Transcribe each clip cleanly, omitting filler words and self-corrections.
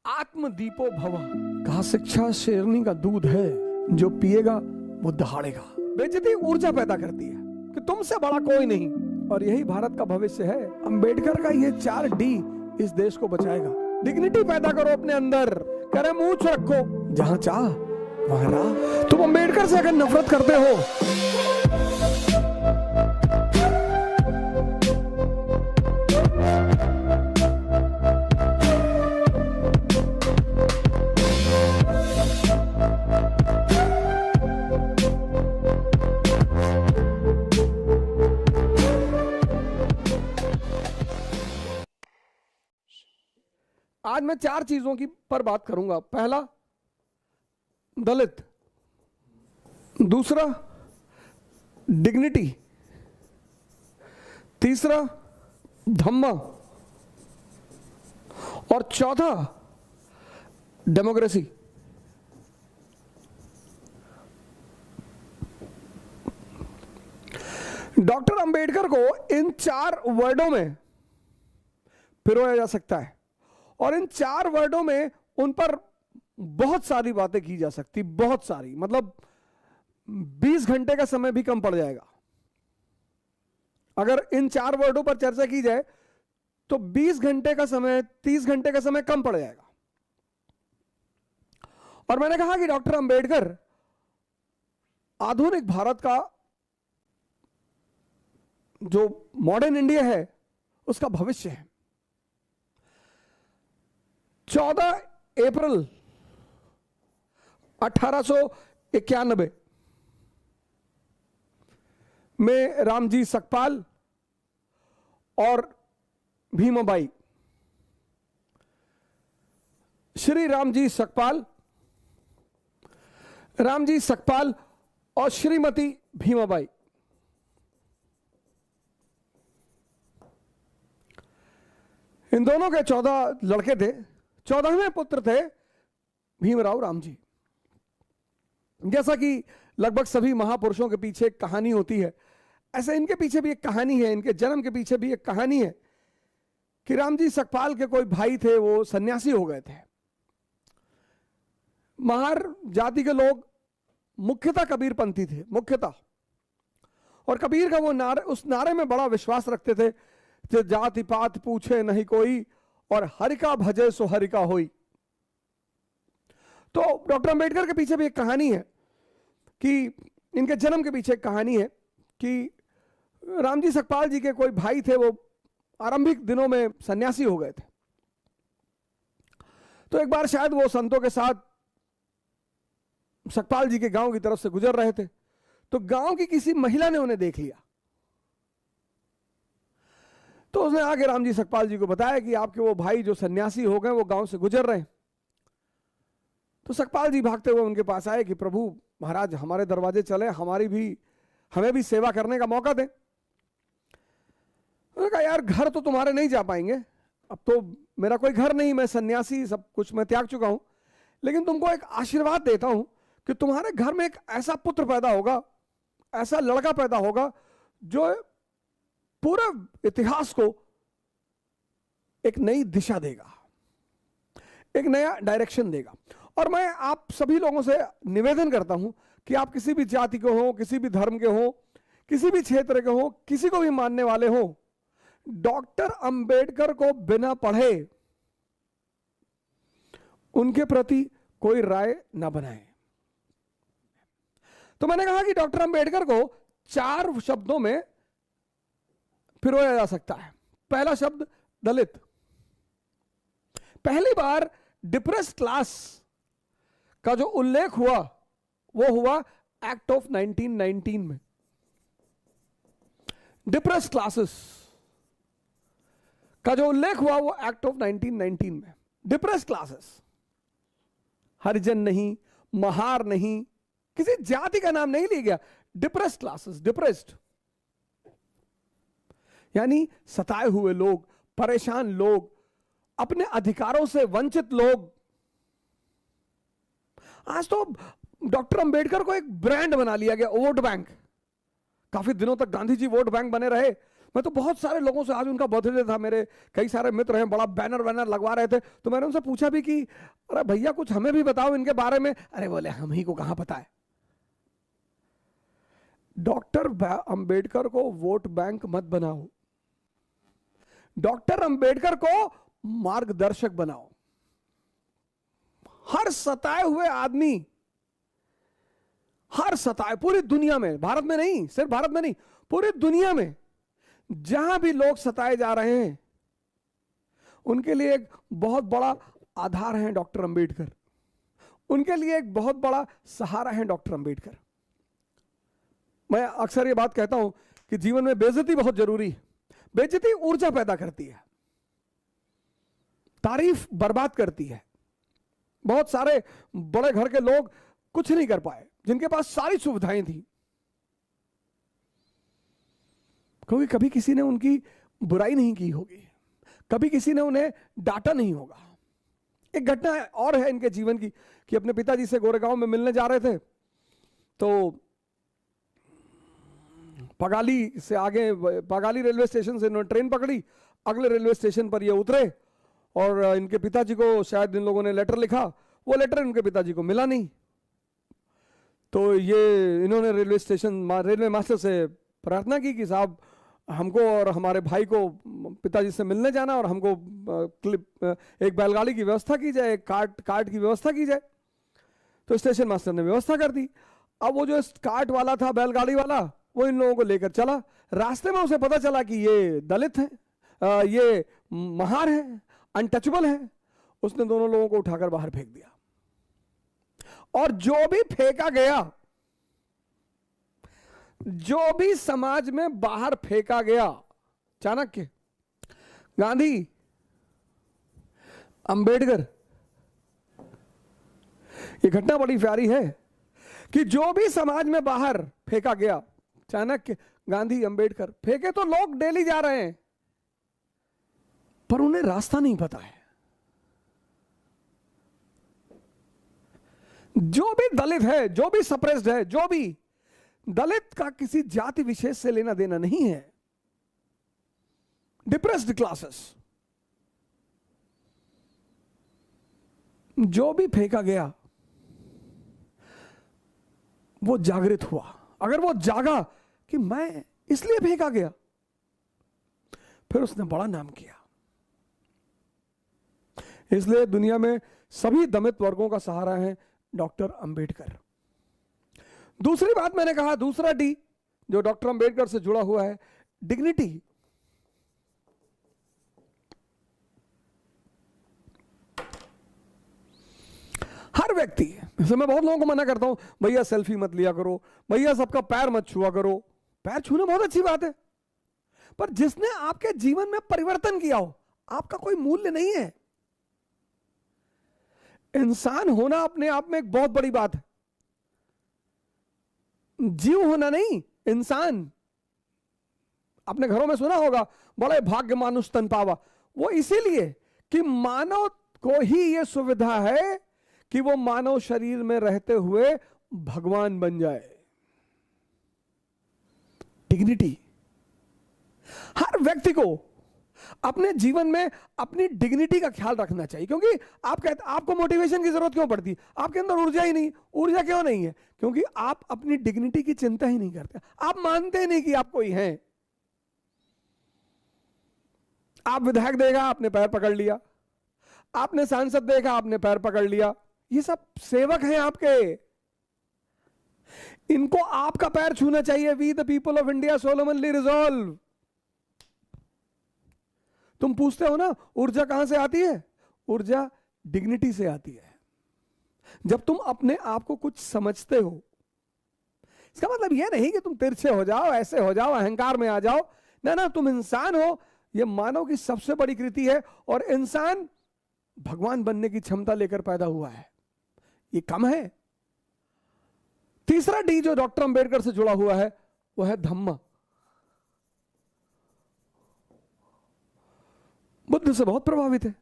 आत्मदीपो भव। कहा शिक्षा शेरनी का दूध है, जो पिएगा वो दहाड़ेगा। बेइज्जती ऊर्जा पैदा करती है कि तुमसे बड़ा कोई नहीं, और यही भारत का भविष्य है। अंबेडकर का ये 4D इस देश को बचाएगा। डिग्निटी पैदा करो अपने अंदर, करे मूंछ रखो, जहां चाह वहां राह। तुम अंबेडकर से अगर नफरत करते हो, आज मैं 4 चीजों की पर बात करूंगा। पहला, दलित। दूसरा, डिग्निटी। तीसरा, धम्मा। और चौथा, डेमोक्रेसी। डॉक्टर अंबेडकर को इन 4 वर्डों में पिरोया जा सकता है, और इन 4 वर्डों में उन पर बहुत सारी बातें की जा सकती, बहुत सारी, मतलब 20 घंटे का समय भी कम पड़ जाएगा। अगर इन 4 वर्डों पर चर्चा की जाए तो 20 घंटे का समय, 30 घंटे का समय कम पड़ जाएगा। और मैंने कहा कि डॉक्टर अंबेडकर आधुनिक भारत का, जो मॉडर्न इंडिया है, उसका भविष्य है। 14 अप्रैल 1891 में रामजी सकपाल और भीमाबाई, श्री रामजी सकपाल और श्रीमती भीमाबाई, इन दोनों के 14 लड़के थे। 14वें पुत्र थे भीमराव रामजी। जैसा कि लगभग सभी महापुरुषों के पीछे एक कहानी होती है, ऐसे इनके पीछे भी एक कहानी है, इनके जन्म के पीछे भी एक कहानी है कि रामजी सकपाल के कोई भाई थे, वो सन्यासी हो गए थे। महार जाति के लोग मुख्यतः कबीरपंथी थे, मुख्यतः, और कबीर का वो नारे, उस नारे में बड़ा विश्वास रखते थे कि जाति पात पूछे नहीं कोई, और हरि का भजे सो हरि का होई। तो डॉक्टर अंबेडकर के पीछे भी एक कहानी है कि इनके जन्म के पीछे एक कहानी है कि रामजी सकपाल जी के कोई भाई थे, वो आरंभिक दिनों में सन्यासी हो गए थे। तो एक बार शायद वो संतों के साथ सकपाल जी के गांव की तरफ से गुजर रहे थे, तो गांव की किसी महिला ने उन्हें देख लिया। तो उसने आगे रामजी सकपाल जी को बताया कि आपके वो भाई जो सन्यासी हो गए, वो गांव से गुजर रहे हैं। तो सकपाल जी भागते हुए उनके पास आए कि प्रभु महाराज, हमारे दरवाजे चले, हमें भी सेवा करने का मौका दें। उन्होंने कहा यार, घर तो तुम्हारे नहीं जा पाएंगे, अब तो मेरा कोई घर नहीं, मैं सन्यासी, सब कुछ मैं त्याग चुका हूं, लेकिन तुमको एक आशीर्वाद देता हूं कि तुम्हारे घर में एक ऐसा पुत्र पैदा होगा, ऐसा लड़का पैदा होगा जो पूरे इतिहास को एक नई दिशा देगा, एक नया डायरेक्शन देगा। और मैं आप सभी लोगों से निवेदन करता हूं कि आप किसी भी जाति के हो, किसी भी धर्म के हो, किसी भी क्षेत्र के हो, किसी को भी मानने वाले हो, डॉक्टर अंबेडकर को बिना पढ़े उनके प्रति कोई राय ना बनाए। तो मैंने कहा कि डॉक्टर अंबेडकर को 4 शब्दों में पिरोया जा सकता है। पहला शब्द, दलित। पहली बार डिप्रेस्ड क्लास का जो उल्लेख हुआ, वो हुआ एक्ट ऑफ 1919 में। डिप्रेस्ड क्लासेस का जो उल्लेख हुआ, वो एक्ट ऑफ 1919 में। डिप्रेस्ड क्लासेस, हरिजन नहीं, महार नहीं, किसी जाति का नाम नहीं लिया गया। डिप्रेस्ड क्लासेस, डिप्रेस्ड यानी सताए हुए लोग, परेशान लोग, अपने अधिकारों से वंचित लोग। आज तो डॉक्टर अंबेडकर को एक ब्रांड बना लिया गया, वोट बैंक। काफी दिनों तक गांधी जी वोट बैंक बने रहे, मैं तो बहुत सारे लोगों से, आज उनका बर्थडे था, मेरे कई सारे मित्र हैं, बड़ा बैनर वैनर लगवा रहे थे, तो मैंने उनसे पूछा भी कि अरे भैया कुछ हमें भी बताओ इनके बारे में। अरे बोले हम ही को कहां पता है। डॉक्टर अंबेडकर को वोट बैंक मत बनाओ, डॉक्टर अंबेडकर को मार्गदर्शक बनाओ। हर सताए हुए आदमी, हर सताए, पूरी दुनिया में, भारत में नहीं, सिर्फ भारत में नहीं, पूरी दुनिया में जहां भी लोग सताए जा रहे हैं, उनके लिए एक बहुत बड़ा आधार है डॉक्टर अंबेडकर, उनके लिए एक बहुत बड़ा सहारा है डॉक्टर अंबेडकर। मैं अक्सर ये बात कहता हूं कि जीवन में बेइज्जती बहुत जरूरी है। बेइज्जती ऊर्जा पैदा करती है, तारीफ बर्बाद करती है। बहुत सारे बड़े घर के लोग कुछ नहीं कर पाए जिनके पास सारी सुविधाएं थी, क्योंकि कभी किसी ने उनकी बुराई नहीं की होगी, कभी किसी ने उन्हें डांटा नहीं होगा। एक घटना और है इनके जीवन की कि अपने पिताजी से गोरेगांव में मिलने जा रहे थे, तो पगाली से आगे, पगाली रेलवे स्टेशन से इन्होंने ट्रेन पकड़ी, अगले रेलवे स्टेशन पर ये उतरे और इनके पिताजी को शायद इन लोगों ने लेटर लिखा, वो लेटर इनके पिताजी को मिला नहीं। तो ये इन्होंने रेलवे मास्टर से प्रार्थना की कि साहब हमको और हमारे भाई को पिताजी से मिलने जाना, और हमको एक बैलगाड़ी की व्यवस्था की जाए, एक कार्ट की व्यवस्था की जाए। तो स्टेशन मास्टर ने व्यवस्था कर दी। अब वो जो कार्ट वाला था, बैलगाड़ी वाला, वो इन लोगों को लेकर चला। रास्ते में उसे पता चला कि ये दलित हैं, ये महार हैं, अनटचेबल हैं। उसने दोनों लोगों को उठाकर बाहर फेंक दिया, और जो भी फेंका गया, जो भी समाज में बाहर फेंका गया, चाणक्य, गांधी, अंबेडकर, ये घटना बड़ी प्यारी है कि जो भी समाज में बाहर फेंका गया, चाणक्य, गांधी, अंबेडकर, फेंके तो लोग डेली जा रहे हैं, पर उन्हें रास्ता नहीं पता है। जो भी दलित है, जो भी सप्रेस्ड है, जो भी दलित का किसी जाति विशेष से लेना देना नहीं है, डिप्रेस्ड क्लासेस, जो भी फेंका गया वो जागृत हुआ। अगर वो जागा कि मैं इसलिए फेंका गया, फिर उसने बड़ा नाम किया। इसलिए दुनिया में सभी दलित वर्गों का सहारा है डॉक्टर अंबेडकर। दूसरी बात मैंने कहा, दूसरा डी जो डॉक्टर अंबेडकर से जुड़ा हुआ है, डिग्निटी। हर व्यक्ति, जैसे मैं बहुत लोगों को मना करता हूं, भैया सेल्फी मत लिया करो, भैया सबका पैर मत छुआ करो। पैर छूना बहुत अच्छी बात है, पर जिसने आपके जीवन में परिवर्तन किया हो, आपका कोई मूल्य नहीं है। इंसान होना अपने आप में एक बहुत बड़ी बात है, जीव होना नहीं, इंसान। अपने घरों में सुना होगा, बड़े भाग्य मानुष तन पावा। वो इसीलिए कि मानव को ही यह सुविधा है कि वो मानव शरीर में रहते हुए भगवान बन जाए। डिग्निटी। हर व्यक्ति को अपने जीवन में अपनी डिग्निटी का ख्याल रखना चाहिए, क्योंकि आप कहते, आपको मोटिवेशन की जरूरत क्यों पड़ती? आपके अंदर ऊर्जा ही नहीं। ऊर्जा क्यों नहीं है? क्योंकि आप अपनी डिग्निटी की चिंता ही नहीं करते। आप मानते नहीं कि आप कोई हैं। आप विधायक देखा, आपने पैर पकड़ लिया, आपने सांसद देखा, आपने पैर पकड़ लिया। ये सब सेवक हैं आपके, इनको आपका पैर छूना चाहिए। We the people of India solemnly resolve. तुम पूछते हो ना ऊर्जा कहां से आती है? ऊर्जा डिग्निटी से आती है। जब तुम अपने आप को कुछ समझते हो, इसका मतलब यह नहीं कि तुम तिरछे हो जाओ, ऐसे हो जाओ, अहंकार में आ जाओ। ना ना, तुम इंसान हो। यह मानव की सबसे बड़ी कृति है, और इंसान भगवान बनने की क्षमता लेकर पैदा हुआ है। ये कम है। तीसरा डी जो डॉक्टर अंबेडकर से जुड़ा हुआ है वो है धम्म। बुद्ध से बहुत प्रभावित है,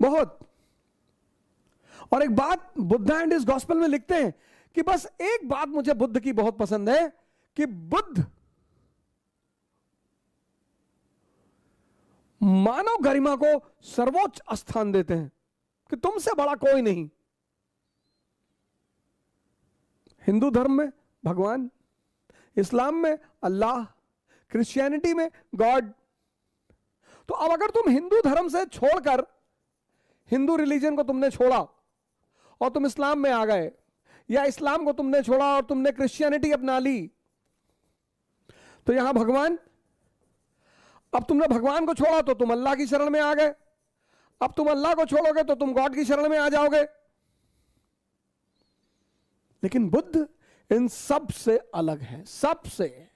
बहुत। और एक बात बुद्धा एंड इस गॉस्पेल में लिखते हैं कि बस एक बात मुझे बुद्ध की बहुत पसंद है कि बुद्ध मानव गरिमा को सर्वोच्च स्थान देते हैं कि तुमसे बड़ा कोई नहीं। हिंदू धर्म में भगवान, इस्लाम में अल्लाह, क्रिश्चियनिटी में गॉड। तो अब अगर तुम हिंदू धर्म से छोड़कर, हिंदू रिलीजन को तुमने छोड़ा और तुम इस्लाम में आ गए, या इस्लाम को तुमने छोड़ा और तुमने क्रिश्चियनिटी अपना ली, तो यहां भगवान, अब तुमने भगवान को छोड़ा तो तुम अल्लाह की शरण में आ गए, अब तुम अल्लाह को छोड़ोगे तो तुम गॉड की शरण में आ जाओगे। लेकिन बुद्ध इन सब से अलग है, सबसे।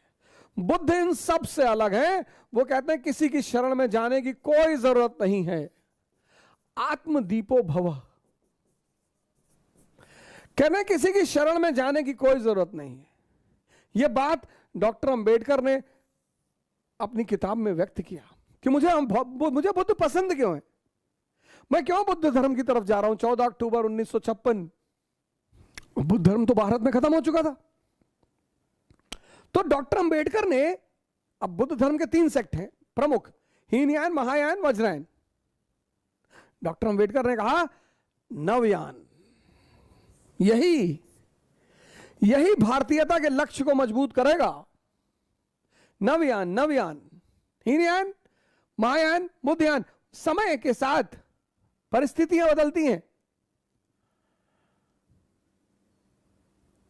बुद्ध इन सब से अलग है। वो कहते हैं किसी की शरण में जाने की कोई जरूरत नहीं है। आत्मदीपो भव, कहते हैं किसी की शरण में जाने की कोई जरूरत नहीं है। यह बात डॉक्टर अंबेडकर ने अपनी किताब में व्यक्त किया कि मुझे बुद्ध पसंद क्यों है, मैं क्यों बुद्ध धर्म की तरफ जा रहा हूं। 14 अक्टूबर 1956, बुद्ध धर्म तो भारत में खत्म हो चुका था। तो डॉक्टर अंबेडकर ने, अब बुद्ध धर्म के 3 सेक्ट हैं प्रमुख, हीनयान, महायान, वज्रयान। डॉक्टर अंबेडकर ने कहा नवयान, यही भारतीयता के लक्ष्य को मजबूत करेगा। नवयान, हीनयान, महायान, बुद्धयान। समय के साथ परिस्थितियां बदलती हैं।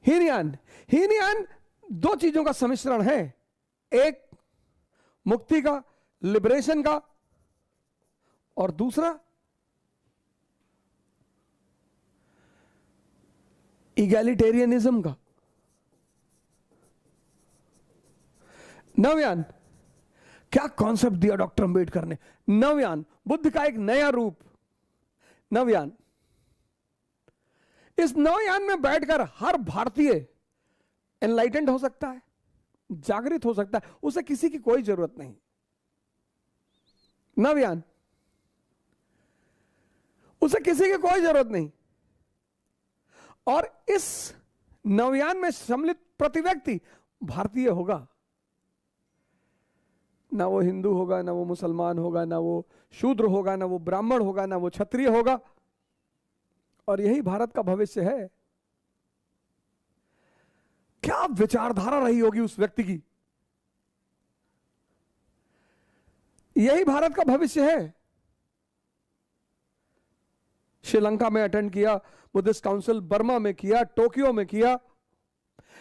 हीनयान 2 चीजों का सम्मिश्रण है, एक मुक्ति का, लिबरेशन का, और दूसरा इगैलिटेरियनिज्म का। नवयान, क्या कॉन्सेप्ट दिया डॉक्टर अंबेडकर ने। नवयान, बुद्ध का एक नया रूप। नवयान, इस नवयान में बैठकर हर भारतीय एनलाइटेंड हो सकता है, जागृत हो सकता है, उसे किसी की कोई जरूरत नहीं। नवयान, उसे किसी की कोई जरूरत नहीं। और इस नवयान में सम्मिलित प्रति व्यक्ति भारतीय होगा। ना वो हिंदू होगा, ना वो मुसलमान होगा, ना वो शूद्र होगा, ना वो ब्राह्मण होगा, ना वो क्षत्रिय होगा। और यही भारत का भविष्य है। क्या विचारधारा रही होगी उस व्यक्ति की। यही भारत का भविष्य है। श्रीलंका में अटेंड किया, बुद्धिस्ट काउंसिल बर्मा में किया, टोक्यो में किया,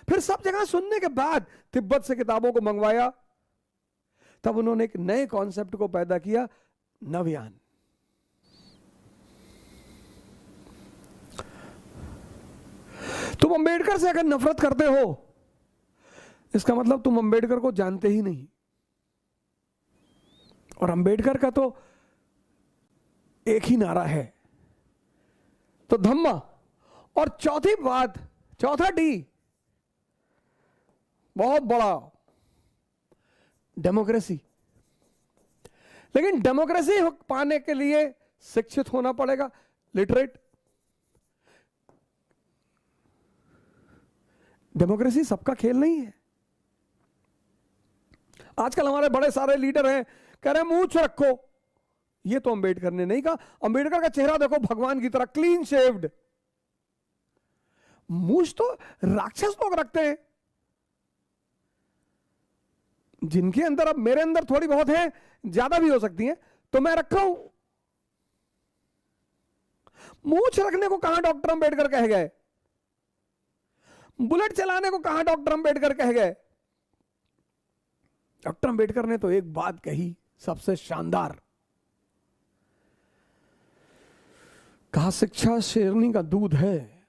फिर सब जगह सुनने के बाद तिब्बत से किताबों को मंगवाया। तब उन्होंने एक नए कॉन्सेप्ट को पैदा किया, नवयान। तुम अंबेडकर से अगर नफरत करते हो, इसका मतलब तुम अंबेडकर को जानते ही नहीं। और अंबेडकर का तो एक ही नारा है, तो धम्मा। और चौथी बात, चौथा डी बहुत बड़ा, डेमोक्रेसी। लेकिन डेमोक्रेसी पाने के लिए शिक्षित होना पड़ेगा, लिटरेट। डेमोक्रेसी सबका खेल नहीं है। आजकल हमारे बड़े सारे लीडर हैं, कह रहे हैं मूंछ रखो। ये तो अंबेडकर ने नहीं कहा। अंबेडकर का चेहरा देखो भगवान की तरह क्लीन शेव्ड। मूंछ तो राक्षस लोग रखते हैं, जिनके अंदर, अब मेरे अंदर थोड़ी बहुत है, ज्यादा भी हो सकती है, तो मैं रखा हूं। मूंछ रखने को कहां डॉक्टर अंबेडकर कह गए, बुलेट चलाने को कहां डॉक्टर अंबेडकर कह गए। डॉक्टर अंबेडकर ने तो एक बात कही सबसे शानदार, कहा शिक्षा शेरनी का दूध है,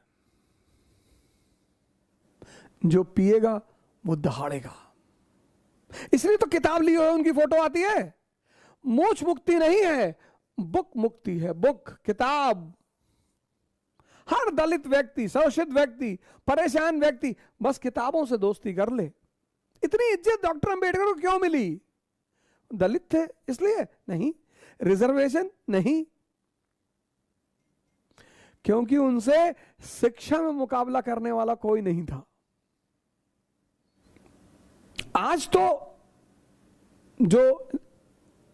जो पिएगा वो दहाड़ेगा। इसलिए तो किताब ली हुई उनकी फोटो आती है। मूंछ मुक्ति नहीं है, बुक मुक्ति है, बुक, किताब। हर दलित व्यक्ति, शोषित व्यक्ति, परेशान व्यक्ति बस किताबों से दोस्ती कर ले। इतनी इज्जत डॉक्टर अंबेडकर को क्यों मिली? दलित थे इसलिए? नहीं। रिजर्वेशन? नहीं, क्योंकि उनसे शिक्षा में मुकाबला करने वाला कोई नहीं था। आज तो जो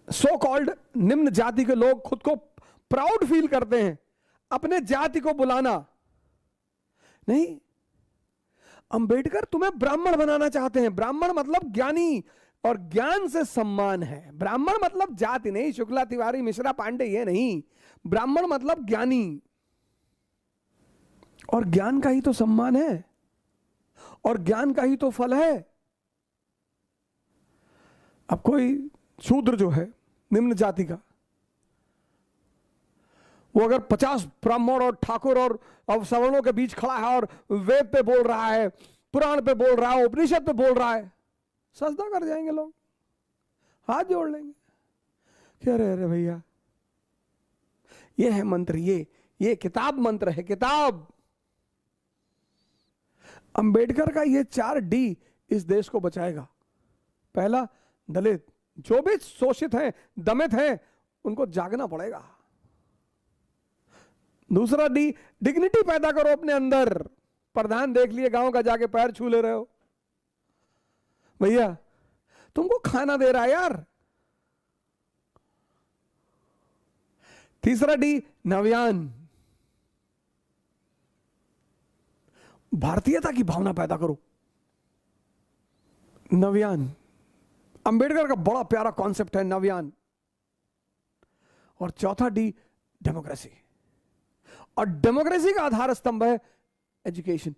सो कॉल्ड निम्न जाति के लोग खुद को प्राउड फील करते हैं, अपने जाति को बुलाना नहीं। अंबेडकर तुम्हें ब्राह्मण बनाना चाहते हैं। ब्राह्मण मतलब ज्ञानी, और ज्ञान से सम्मान है। ब्राह्मण मतलब जाति नहीं, शुक्ला तिवारी मिश्रा पांडे ये नहीं। ब्राह्मण मतलब ज्ञानी, और ज्ञान का ही तो सम्मान है, और ज्ञान का ही तो फल है। अब कोई शूद्र जो है निम्न जाति का, वो अगर 50 ब्राह्मण और ठाकुर और सवर्णों के बीच खड़ा है और वेद पे बोल रहा है, पुराण पे बोल रहा है, उपनिषद पे बोल रहा है, सजदा कर जाएंगे लोग, हाथ जोड़ लेंगे कि अरे अरे भैया ये है मंत्र, ये किताब मंत्र है, किताब। अंबेडकर का ये 4D इस देश को बचाएगा। पहला, दलित, जो भी शोषित हैं, दमित हैं, उनको जागना पड़ेगा। दूसरा D, डिग्निटी पैदा करो अपने अंदर। प्रधान देख लिए गांव का, जाके पैर छू ले रहे हो, भैया तुमको खाना दे रहा है यार। तीसरा D, नव्यान, भारतीयता की भावना पैदा करो, नव्यान। अंबेडकर का बड़ा प्यारा कॉन्सेप्ट है नव्यान। और चौथा D, डेमोक्रेसी, और डेमोक्रेसी का आधार स्तंभ है एजुकेशन।